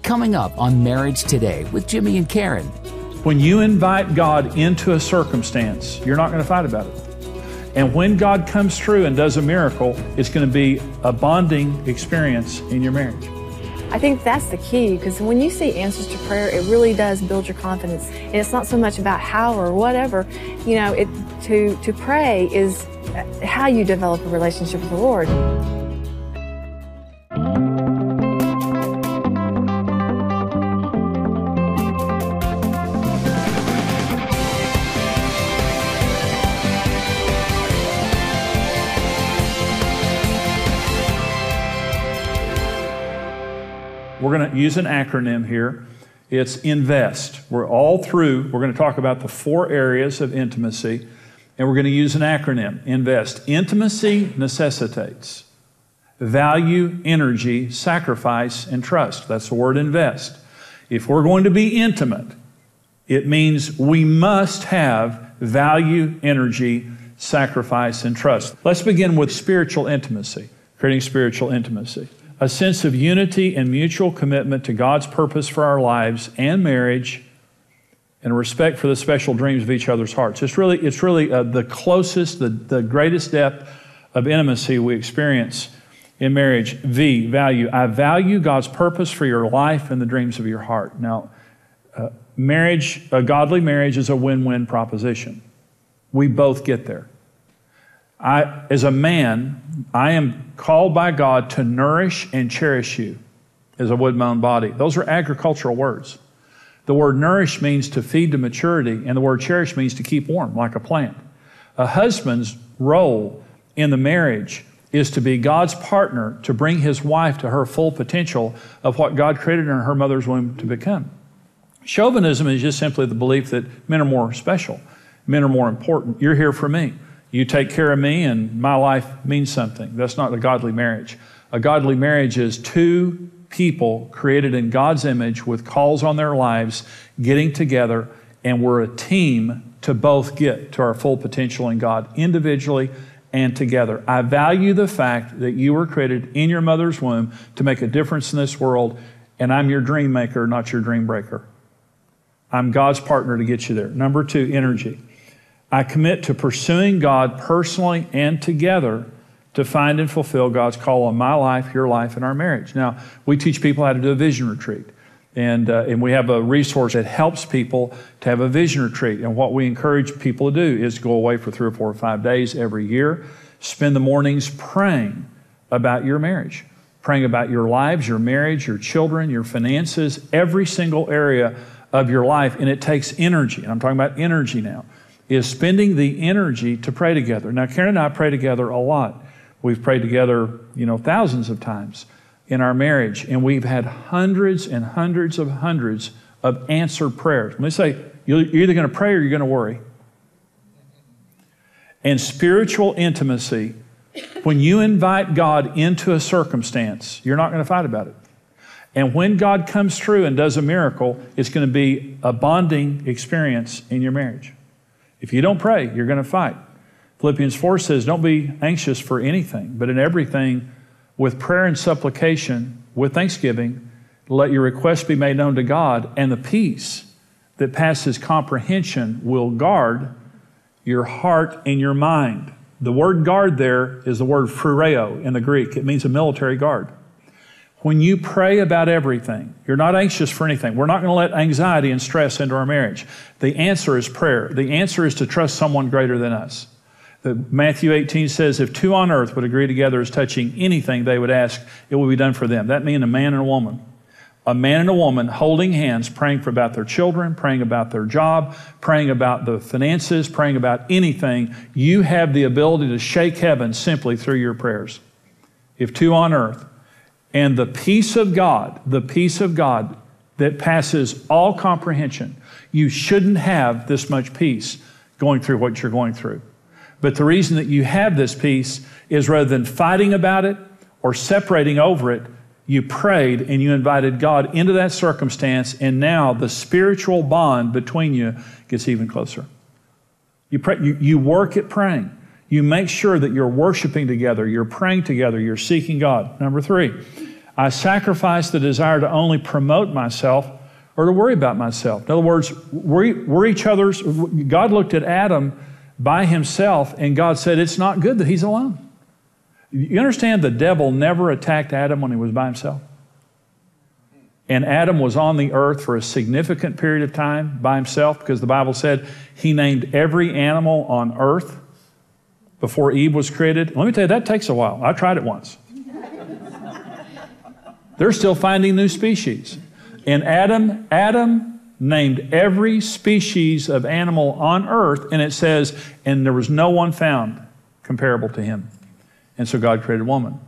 Coming up on Marriage Today with Jimmy and Karen. When you invite God into a circumstance, you're not going to fight about it. And when God comes through and does a miracle, it's going to be a bonding experience in your marriage. I think that's the key, because when you see answers to prayer, it really does build your confidence. And it's not so much about how or whatever. You know, to pray is how you develop a relationship with the Lord. We're going to use an acronym here. It's INVEST. We're going to talk about the 4 areas of intimacy, and we're going to use an acronym, INVEST. Intimacy necessitates value, energy, sacrifice, and trust. That's the word invest. If we're going to be intimate, it means we must have value, energy, sacrifice, and trust. Let's begin with spiritual intimacy, creating spiritual intimacy. A sense of unity and mutual commitment to God's purpose for our lives and marriage, and a respect for the special dreams of each other's hearts. It's really the closest, the greatest depth of intimacy we experience in marriage. V, value. I value God's purpose for your life and the dreams of your heart. Now, a godly marriage is a win-win proposition. We both get there. As a man, I am called by God to nourish and cherish you as I would my own body. Those are agricultural words. The word nourish means to feed to maturity, and the word cherish means to keep warm, like a plant. A husband's role in the marriage is to be God's partner to bring his wife to her full potential of what God created in her mother's womb to become. Chauvinism is just simply the belief that men are more special, men are more important. You're here for me. You take care of me and my life means something. That's not a godly marriage. A godly marriage is 2 people created in God's image with calls on their lives, getting together, and we're a team to both get to our full potential in God, individually and together. I value the fact that you were created in your mother's womb to make a difference in this world, and I'm your dream maker, not your dream breaker. I'm God's partner to get you there. Number 2, energy. I commit to pursuing God personally and together to find and fulfill God's call on my life, your life, and our marriage. Now, we teach people how to do a vision retreat. And we have a resource that helps people to have a vision retreat. And what we encourage people to do is go away for 3 or 4 or 5 days every year. Spend the mornings praying about your marriage, praying about your lives, your marriage, your children, your finances, every single area of your life. And it takes energy. And I'm talking about energy now. Is spending the energy to pray together. Now, Karen and I pray together a lot. We've prayed together, thousands of times in our marriage, and we've had hundreds and hundreds of answered prayers. Let me say, you're either going to pray or you're going to worry. And spiritual intimacy, when you invite God into a circumstance, you're not going to fight about it. And when God comes through and does a miracle, it's going to be a bonding experience in your marriage. If you don't pray, you're going to fight. Philippians 4 says, don't be anxious for anything, but in everything, with prayer and supplication, with thanksgiving, let your requests be made known to God, and the peace that passes comprehension will guard your heart and your mind. The word guard there is the word phureo in the Greek. It means a military guard. When you pray about everything, you're not anxious for anything. We're not going to let anxiety and stress into our marriage. The answer is prayer. The answer is to trust someone greater than us. Matthew 18 says, if 2 on earth would agree together as touching anything they would ask, it will be done for them. That means a man and a woman. A man and a woman holding hands, praying about their children, praying about their job, praying about the finances, praying about anything. You have the ability to shake heaven simply through your prayers. If 2 on earth. And the peace of God that passes all comprehension, you shouldn't have this much peace going through what you're going through. But the reason that you have this peace is rather than fighting about it or separating over it, you prayed and you invited God into that circumstance, and now the spiritual bond between you gets even closer. You pray, you work at praying. You make sure that you're worshiping together, you're praying together, you're seeking God. Number 3, I sacrifice the desire to only promote myself or to worry about myself. In other words, we're each other's. God looked at Adam by himself, and God said, it's not good that he's alone. You understand the devil never attacked Adam when he was by himself? And Adam was on the earth for a significant period of time by himself, because the Bible said he named every animal on earth before Eve was created. Let me tell you, that takes a while. I tried it once. They're still finding new species. And Adam named every species of animal on earth, and it says, and there was no one found comparable to him. And so God created woman.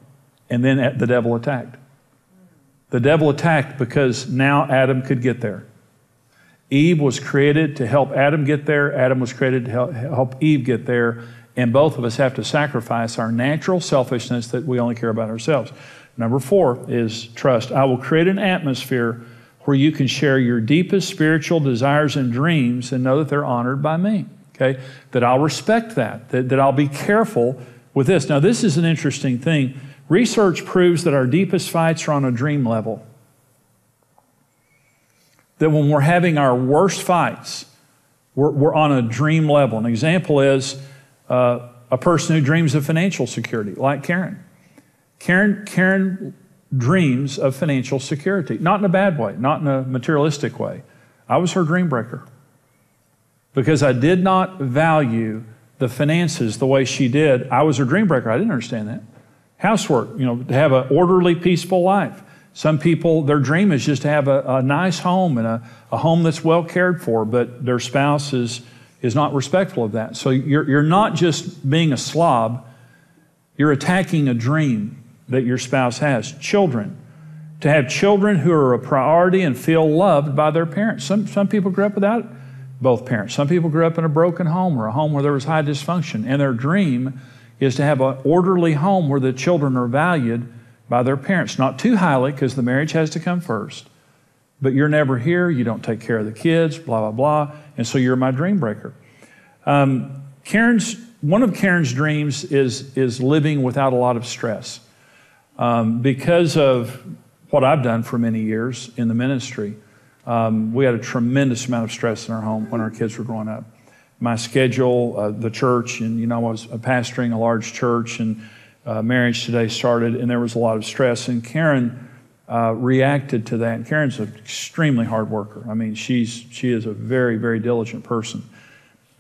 And then the devil attacked. The devil attacked because now Adam could get there. Eve was created to help Adam get there. Adam was created to help Eve get there. And both of us have to sacrifice our natural selfishness that we only care about ourselves. Number 4 is trust. I will create an atmosphere where you can share your deepest spiritual desires and dreams and know that they're honored by me. Okay? That I'll respect that I'll be careful with this. Now, this is an interesting thing. Research proves that our deepest fights are on a dream level. That when we're having our worst fights, we're on a dream level. An example is a person who dreams of financial security, like Karen. Karen dreams of financial security, not in a bad way, not in a materialistic way. I was her dream breaker because I did not value the finances the way she did. I was her dream breaker. I didn't understand that. Housework, to have an orderly, peaceful life. Some people, their dream is just to have a nice home and a home that's well cared for, but their spouse is not respectful of that. So you're not just being a slob, you're attacking a dream that your spouse has. Children. To have children who are a priority and feel loved by their parents. Some people grew up without both parents. Some people grew up in a broken home or a home where there was high dysfunction, and their dream is to have an orderly home where the children are valued by their parents. Not too highly, because the marriage has to come first. But you're never here, you don't take care of the kids, blah, blah, blah, and so you're my dream breaker. One of Karen's dreams is living without a lot of stress. Because of what I've done for many years in the ministry, we had a tremendous amount of stress in our home when our kids were growing up. My schedule, the church, and I was pastoring a large church, and MarriageToday started, and there was a lot of stress. And Karen reacted to that. And Karen's an extremely hard worker. I mean, she is a very, very diligent person.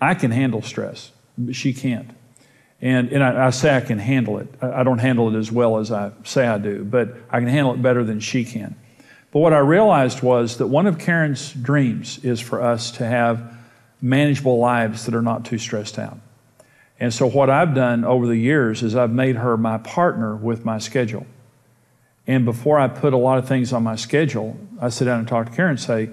I can handle stress, but she can't. And I say I can handle it. I don't handle it as well as I say I do, but I can handle it better than she can. But what I realized was that one of Karen's dreams is for us to have manageable lives that are not too stressed out. And so what I've done over the years is I've made her my partner with my schedule. And before I put a lot of things on my schedule, I sit down and talk to Karen and say,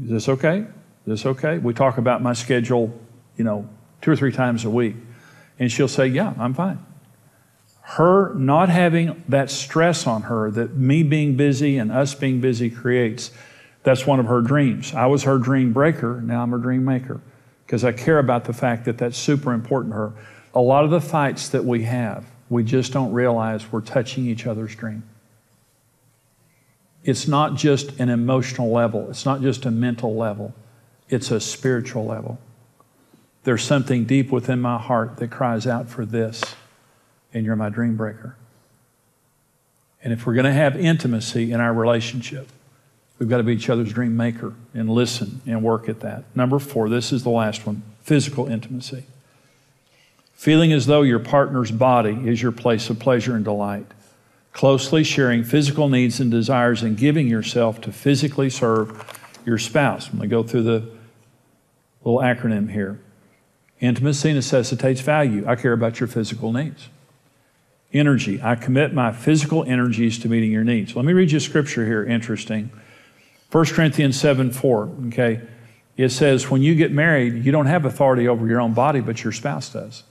is this okay? Is this okay? We talk about my schedule, 2 or 3 times a week. And she'll say, yeah, I'm fine. Her not having that stress on her that me being busy and us being busy creates, that's one of her dreams. I was her dream breaker, now I'm her dream maker, because I care about the fact that that's super important to her. A lot of the fights that we have, we just don't realize we're touching each other's dream. It's not just an emotional level. It's not just a mental level. It's a spiritual level. There's something deep within my heart that cries out for this, and you're my dream breaker. And if we're going to have intimacy in our relationship, we've got to be each other's dream maker and listen and work at that. Number 4, this is the last one, physical intimacy. Feeling as though your partner's body is your place of pleasure and delight. Closely sharing physical needs and desires and giving yourself to physically serve your spouse. I'm going to go through the little acronym here. Intimacy necessitates value. I care about your physical needs. Energy. I commit my physical energies to meeting your needs. Let me read you a scripture here, interesting. 1 Corinthians 7:4, okay? It says, when you get married, you don't have authority over your own body, but your spouse does.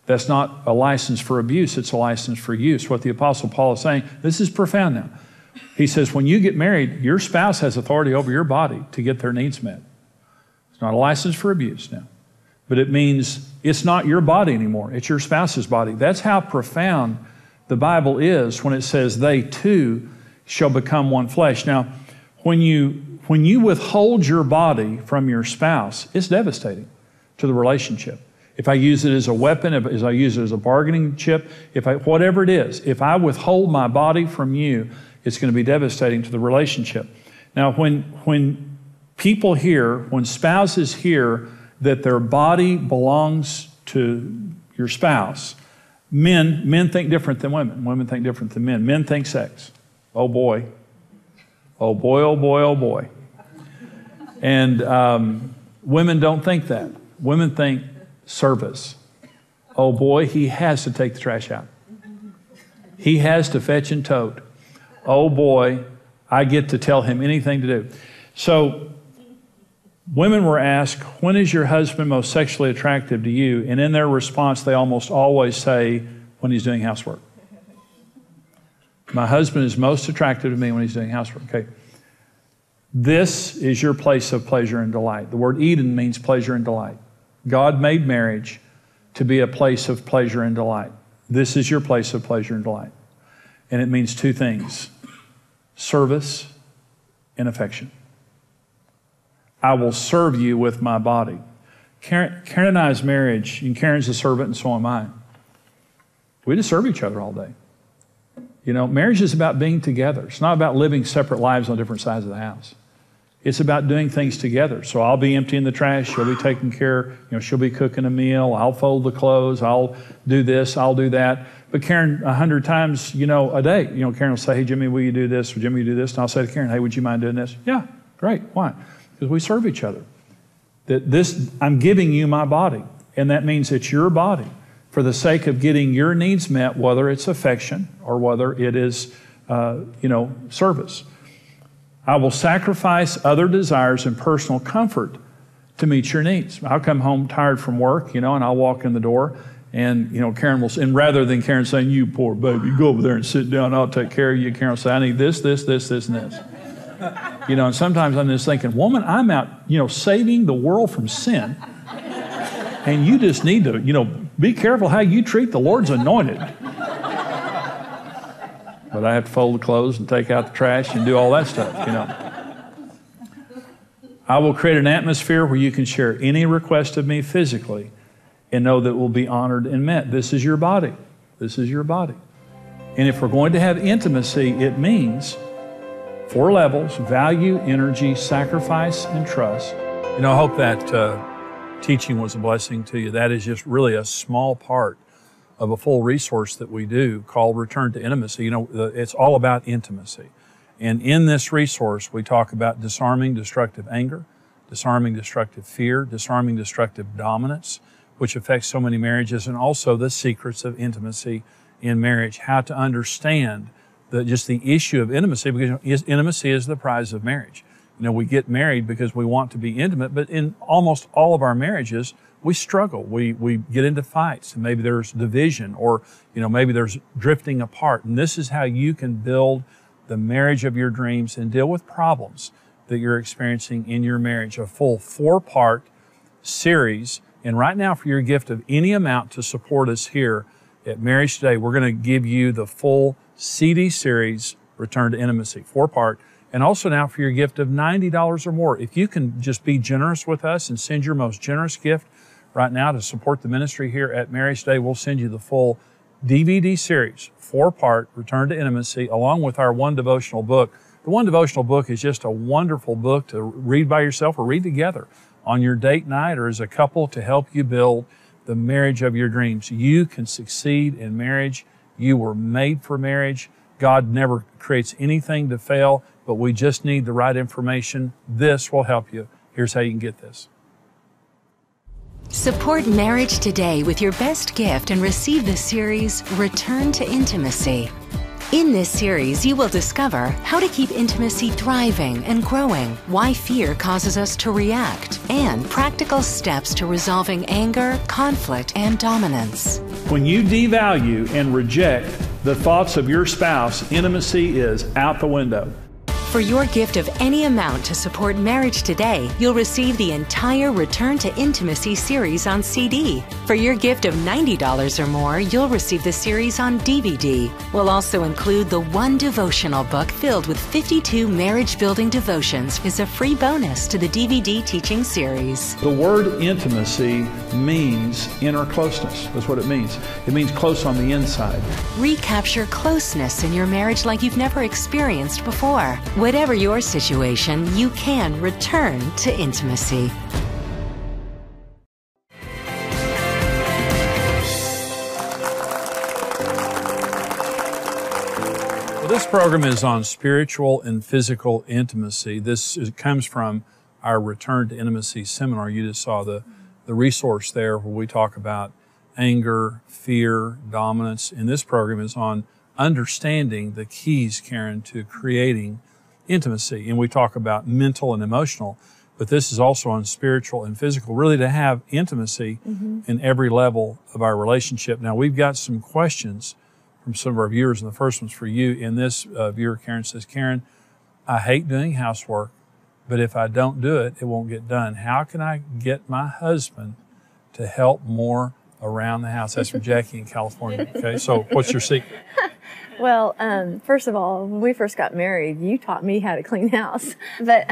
That's not a license for abuse, it's a license for use. What the Apostle Paul is saying, this is profound now. He says, when you get married, your spouse has authority over your body to get their needs met. It's not a license for abuse now. But it means it's not your body anymore. It's your spouse's body. That's how profound the Bible is when it says they too shall become one flesh. Now, when you withhold your body from your spouse, it's devastating to the relationship. If I use it as a weapon, if I use it as a bargaining chip, whatever it is, if I withhold my body from you, it's going to be devastating to the relationship. Now, when people hear, when spouses hear that their body belongs to your spouse, men think different than women. Women think different than men. Men think sex. Oh boy. Oh boy, oh boy, oh boy. And women don't think that. Women think service. Oh boy, he has to take the trash out. He has to fetch and tote. Oh boy, I get to tell him anything to do. So women were asked, when is your husband most sexually attractive to you? And in their response, they almost always say, when he's doing housework. My husband is most attractive to me when he's doing housework. Okay. This is your place of pleasure and delight. The word Eden means pleasure and delight. God made marriage to be a place of pleasure and delight. This is your place of pleasure and delight. And it means two things: service and affection. I will serve you with my body. Karen and I's marriage, and Karen's a servant and so am I. We just serve each other all day. You know, marriage is about being together. It's not about living separate lives on different sides of the house. It's about doing things together. So I'll be emptying the trash, she'll be taking care, she'll be cooking a meal, I'll fold the clothes, I'll do this, I'll do that. But Karen, 100 times, a day, Karen will say, hey, Jimmy, will you do this? Or Jimmy, will you do this? And I'll say to Karen, hey, would you mind doing this? Yeah, great. Why? Because we serve each other. I'm giving you my body, and that means it's your body for the sake of getting your needs met, whether it's affection or whether it is, service. I will sacrifice other desires and personal comfort to meet your needs. I'll come home tired from work, and I'll walk in the door, and, Karen will, and rather than Karen saying, you poor baby, go over there and sit down, I'll take care of you, Karen will say, I need this, this, this, this, and this. And sometimes I'm just thinking, woman, I'm out, saving the world from sin, and you just need to, be careful how you treat the Lord's anointed. But I have to fold the clothes and take out the trash and do all that stuff, I will create an atmosphere where you can share any request of me physically and know that it will be honored and met. This is your body. This is your body. And if we're going to have intimacy, it means 4 levels: value, energy, sacrifice, and trust. I hope that teaching was a blessing to you. That is just really a small part of a full resource that we do called Return to Intimacy. It's all about intimacy. And in this resource, we talk about disarming destructive anger, disarming destructive fear, disarming destructive dominance, which affects so many marriages, and also the secrets of intimacy in marriage, how to understand just the issue of intimacy, because intimacy is the prize of marriage. We get married because we want to be intimate, but in almost all of our marriages, we struggle. We get into fights, and maybe there's division, or maybe there's drifting apart. And this is how you can build the marriage of your dreams and deal with problems that you're experiencing in your marriage. A full 4-part series. And right now, for your gift of any amount to support us here at Marriage Today, we're going to give you the full CD series, Return to Intimacy, 4-part. And also now for your gift of $90 or more, if you can just be generous with us and send your most generous gift right now to support the ministry here at Marriage Today, we'll send you the full DVD series, 4-part, Return to Intimacy, along with our 1 devotional book. The 1 devotional book is just a wonderful book to read by yourself or read together on your date night or as a couple to help you build the marriage of your dreams. You can succeed in marriage. You were made for marriage. God never creates anything to fail, but we just need the right information. This will help you. Here's how you can get this. Support Marriage Today with your best gift and receive the series Return to Intimacy. In this series, you will discover how to keep intimacy thriving and growing, why fear causes us to react, and practical steps to resolving anger, conflict, and dominance. When you devalue and reject the thoughts of your spouse, intimacy is out the window. For your gift of any amount to support Marriage Today, you'll receive the entire Return to Intimacy series on CD. For your gift of $90 or more, you'll receive the series on DVD. We'll also include the one devotional book filled with 52 marriage-building devotions as a free bonus to the DVD teaching series. The word intimacy means inner closeness. That's what it means. It means close on the inside. Recapture closeness in your marriage like you've never experienced before. Whatever your situation, you can return to intimacy. This program is on spiritual and physical intimacy. It comes from our Return to Intimacy seminar. You just saw the resource there where we talk about anger, fear, dominance. And this program is on understanding the keys, Karen, to creating intimacy. And we talk about mental and emotional, but this is also on spiritual and physical, really to have intimacy in every level of our relationship. Now, we've got some questions from some of our viewers, and the first one's for you. And this viewer, Karen, says, Karen, I hate doing housework, but if I don't do it, it won't get done. How can I get my husband to help more around the house? That's from Jackie in California. Okay, so what's your secret? Well, first of all, when we first got married, you taught me how to clean house. But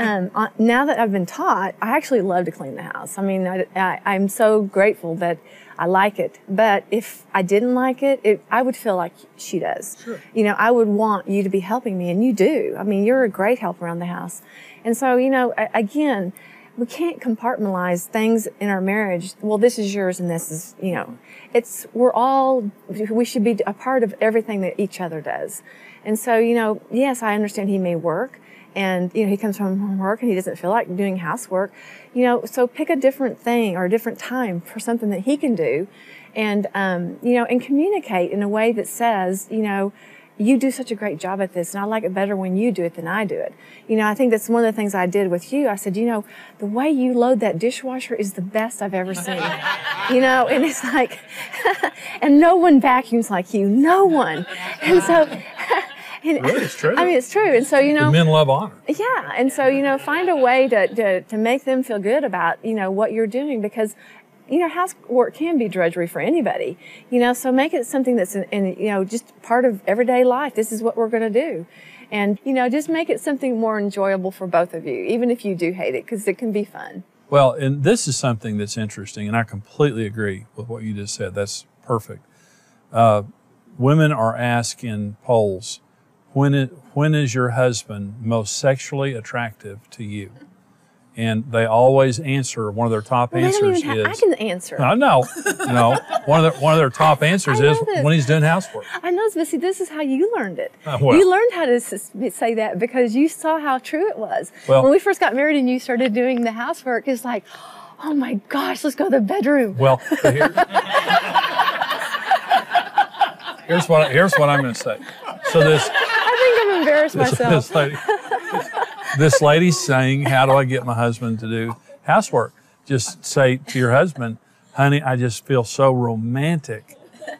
now that I've been taught, I actually love to clean the house. I mean, I'm so grateful that I like it. But if I didn't like it, I would feel like she does. Sure. You know, I would want you to be helping me, and you do. I mean, you're a great help around the house. And so, you know, again, we can't compartmentalize things in our marriage. Well, this is yours and this is, you know, we should be a part of everything that each other does. And so, you know, yes, I understand he may work and, you know, he comes from work and he doesn't feel like doing housework, you know, so pick a different thing or a different time for something that he can do and, you know, and communicate in a way that says, you know, you do such a great job at this, and I like it better when you do it than I do it. You know, I think that's one of the things I did with you. I said, you know, the way you load that dishwasher is the best I've ever seen. You know, and it's like, and no one vacuums like you, no one. And so, and, really, it's true. I mean, it's true. And so, you know, men love honor. Yeah, and so, you know, find a way to make them feel good about, you know, what you're doing, because you know, housework can be drudgery for anybody, you know, so make it something that's, you know, just part of everyday life. This is what we're going to do. And, you know, just make it something more enjoyable for both of you, even if you do hate it, because it can be fun. Well, and this is something that's interesting, and I completely agree with what you just said. That's perfect. Women are asked in polls, when is your husband most sexually attractive to you? And they always answer, one of their top answers is... I can answer. I know. No, one of their top answers is when he's doing housework. I know, but see, this is how you learned it. Well, you learned how to say that because you saw how true it was. Well, when we first got married and you started doing the housework, it's like, oh my gosh, let's go to the bedroom. Well, here's what I'm going to say. So this... I think I'm embarrassed myself. This lady's saying, how do I get my husband to do housework? Just say to your husband, honey, I just feel so romantic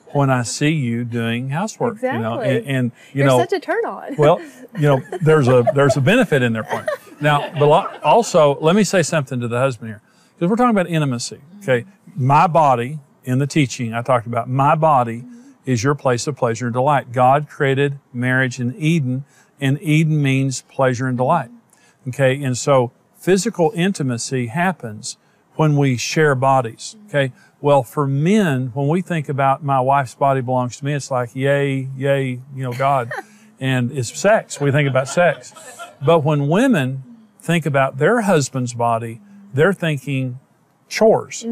when I see you doing housework. Exactly. You know, and you You're know, such a turn on. Well, you know, there's a benefit in there for you. Now, but also, let me say something to the husband here, because we're talking about intimacy. Okay, my body in the teaching I talked about, my body is your place of pleasure and delight. God created marriage in Eden, and Eden means pleasure and delight. Okay, and so physical intimacy happens when we share bodies. Okay, well, for men, when we think about my wife's body belongs to me, it's like, yay, you know, God. And it's sex. We think about sex. But when women think about their husband's body, they're thinking chores.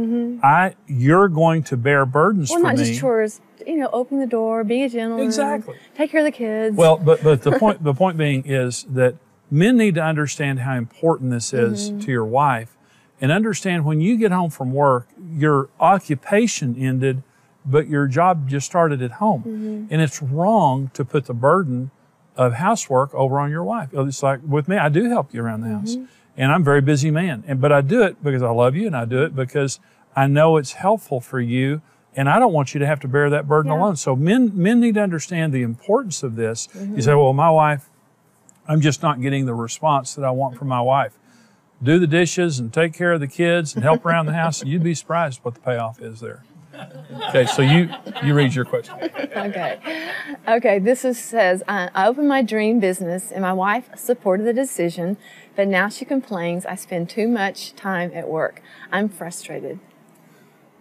You're going to bear burdens for me. Well, not just chores. You know, open the door, be a gentleman. Exactly. Take care of the kids. Well, but the point being is that men need to understand how important this is to your wife, and understand when you get home from work, your occupation ended, but your job just started at home. And it's wrong to put the burden of housework over on your wife. It's like with me, I do help you around the house, and I'm a very busy man, but I do it because I love you, and I do it because I know it's helpful for you, and I don't want you to have to bear that burden alone. So men need to understand the importance of this. You say, well, my wife I'm just not getting the response that I want from my wife. Do the dishes and take care of the kids and help around the house, and you'd be surprised what the payoff is there. Okay, so you read your question. Okay, says, I opened my dream business and my wife supported the decision, but now she complains I spend too much time at work. I'm frustrated.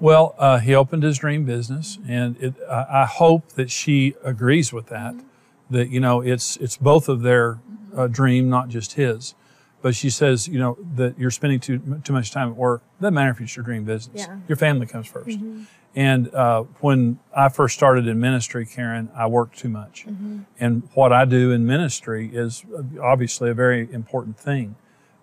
Well, he opened his dream business, and I hope that she agrees with that, that, it's both of their dream, not just his. But she says, that you're spending too much time at work. Doesn't matter if it's your dream business. Yeah. Your family comes first. Mm-hmm. And when I first started in ministry, Karen, I worked too much. Mm-hmm. And what I do in ministry is obviously a very important thing.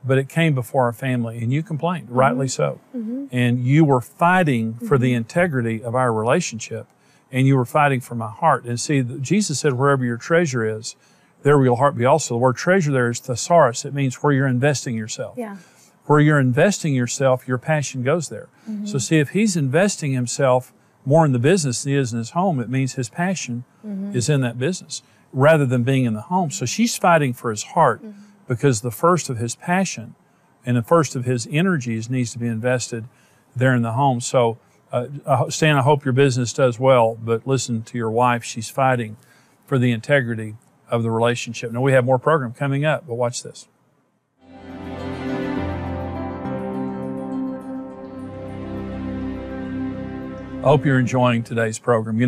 But it came before our family, and you complained, mm-hmm. rightly so. Mm-hmm. And you were fighting for the integrity of our relationship, and you were fighting for my heart. And see, Jesus said, wherever your treasure is, there will your heart be also. The word treasure there is thesaurus. It means where you're investing yourself. Yeah. Where you're investing yourself, your passion goes there. Mm-hmm. So see, if he's investing himself more in the business than he is in his home, it means his passion is in that business rather than being in the home. So she's fighting for his heart because the first of his passion and the first of his energies needs to be invested there in the home. So Stan, I hope your business does well, but listen to your wife. She's fighting for the integrity of the relationship. Now, we have more program coming up, but watch this. I hope you're enjoying today's program.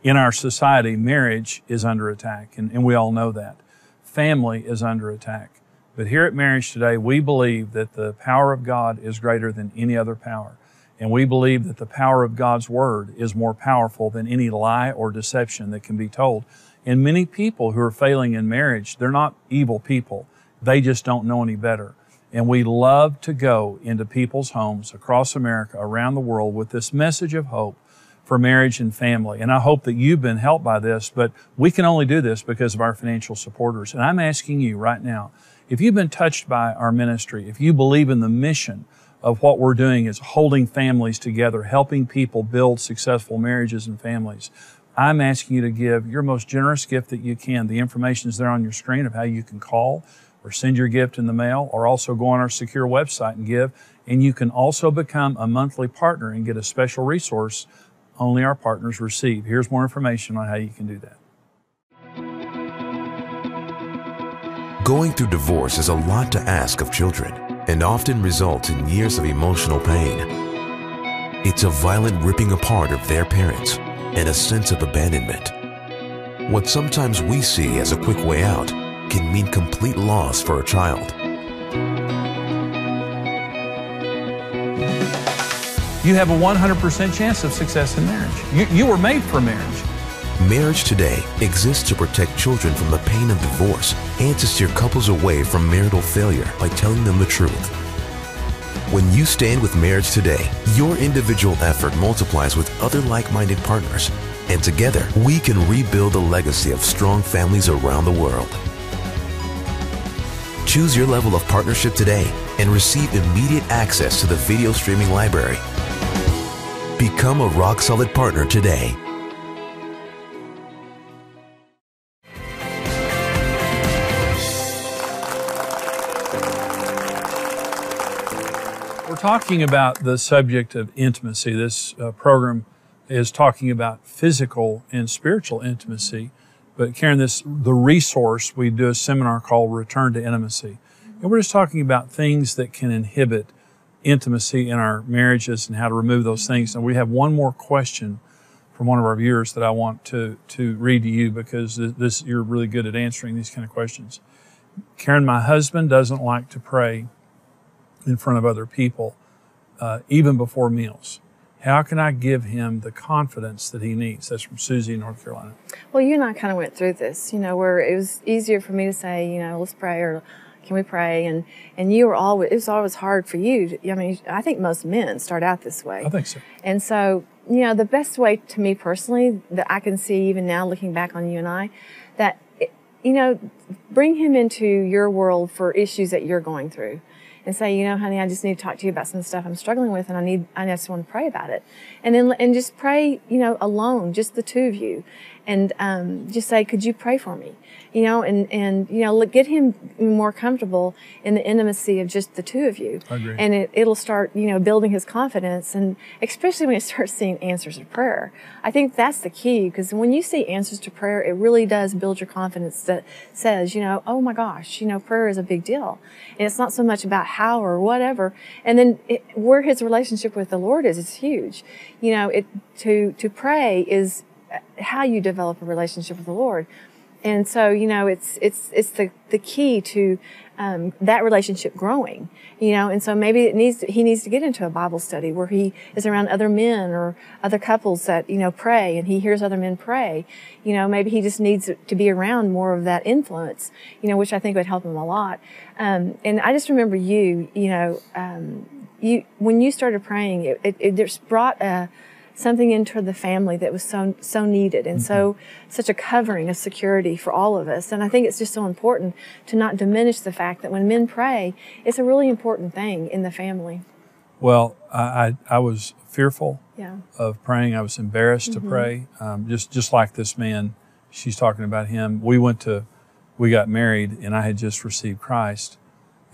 In our society, marriage is under attack, and we all know that. Family is under attack. But here at Marriage Today, we believe that the power of God is greater than any other power. And we believe that the power of God's Word is more powerful than any lie or deception that can be told. And many people who are failing in marriage, they're not evil people. They just don't know any better. And we love to go into people's homes across America, around the world, with this message of hope for marriage and family. And I hope that you've been helped by this, but we can only do this because of our financial supporters. And I'm asking you right now, if you've been touched by our ministry, if you believe in the mission of what we're doing is holding families together, helping people build successful marriages and families, I'm asking you to give your most generous gift that you can. The information is there on your screen of how you can call or send your gift in the mail, or also go on our secure website and give. And you can also become a monthly partner and get a special resource only our partners receive. Here's more information on how you can do that. Going through divorce is a lot to ask of children and often results in years of emotional pain. It's a violent ripping apart of their parents and a sense of abandonment. What sometimes we see as a quick way out can mean complete loss for a child. You have a 100% chance of success in marriage. You were made for marriage. Marriage Today exists to protect children from the pain of divorce and to steer couples away from marital failure by telling them the truth. When you stand with Marriage Today, your individual effort multiplies with other like-minded partners, and together we can rebuild a legacy of strong families around the world. Choose your level of partnership today and receive immediate access to the video streaming library. Become a rock-solid partner today. We're talking about the subject of intimacy. This program is talking about physical and spiritual intimacy. But Karen, the resource, we do a seminar called Return to Intimacy. And we're just talking about things that can inhibit intimacy in our marriages and how to remove those things. And we have one more question from one of our viewers that I want to read to you, because you're really good at answering these kind of questions. Karen, my husband doesn't like to pray in front of other people, even before meals. How can I give him the confidence that he needs? That's from Susie in North Carolina. Well, you and I kind of went through this, where it was easier for me to say, let's pray, or can we pray? And you were always, it was always hard for you. I think most men start out this way. I think so. And so, the best way to me personally that I can see even now looking back on you and I, that, bring him into your world for issues that you're going through. And say, honey, I just need to talk to you about some stuff I'm struggling with, and I just want to pray about it. And just pray, alone, just the two of you. and just say, could you pray for me? And get him more comfortable in the intimacy of just the two of you. I agree. And it'll start, building his confidence, and especially when he starts seeing answers to prayer. I think that's the key, because when you see answers to prayer, it really does build your confidence that says, oh my gosh, prayer is a big deal. And it's not so much about how or whatever. And then where his relationship with the Lord is huge. To pray is how you develop a relationship with the Lord. And so, it's the key to that relationship growing, and so maybe he needs to get into a Bible study where he is around other men or other couples that, pray, and he hears other men pray. Maybe he just needs to be around more of that influence, which I think would help him a lot. And I just remember when you started praying, it just brought something into the family that was so needed, and such a covering of security for all of us. And I think it's just so important to not diminish the fact that when men pray, it's a really important thing in the family. Well, I was fearful Yeah. of praying. I was embarrassed to pray. Just like this man, she's talking about him. We got married, and I had just received Christ,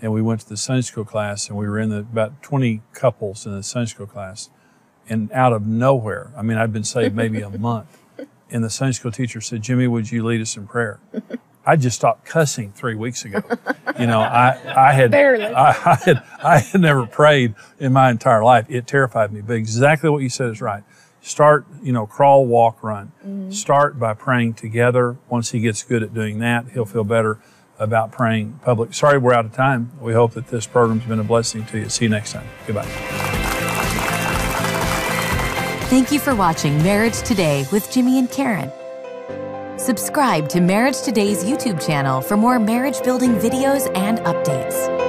and we went to the Sunday school class, and we were in about 20 couples in the Sunday school class. And out of nowhere, I'd been saved maybe a month, and the Sunday school teacher said, "Jimmy, would you lead us in prayer?" I just stopped cussing 3 weeks ago. I had Barely. I had never prayed in my entire life. It terrified me. But exactly what you said is right. Start, crawl, walk, run. Start by praying together. Once he gets good at doing that, he'll feel better about praying public. Sorry, we're out of time. We hope that this program's been a blessing to you. See you next time. Goodbye. Thank you for watching Marriage Today with Jimmy and Karen. Subscribe to Marriage Today's YouTube channel for more marriage building videos and updates.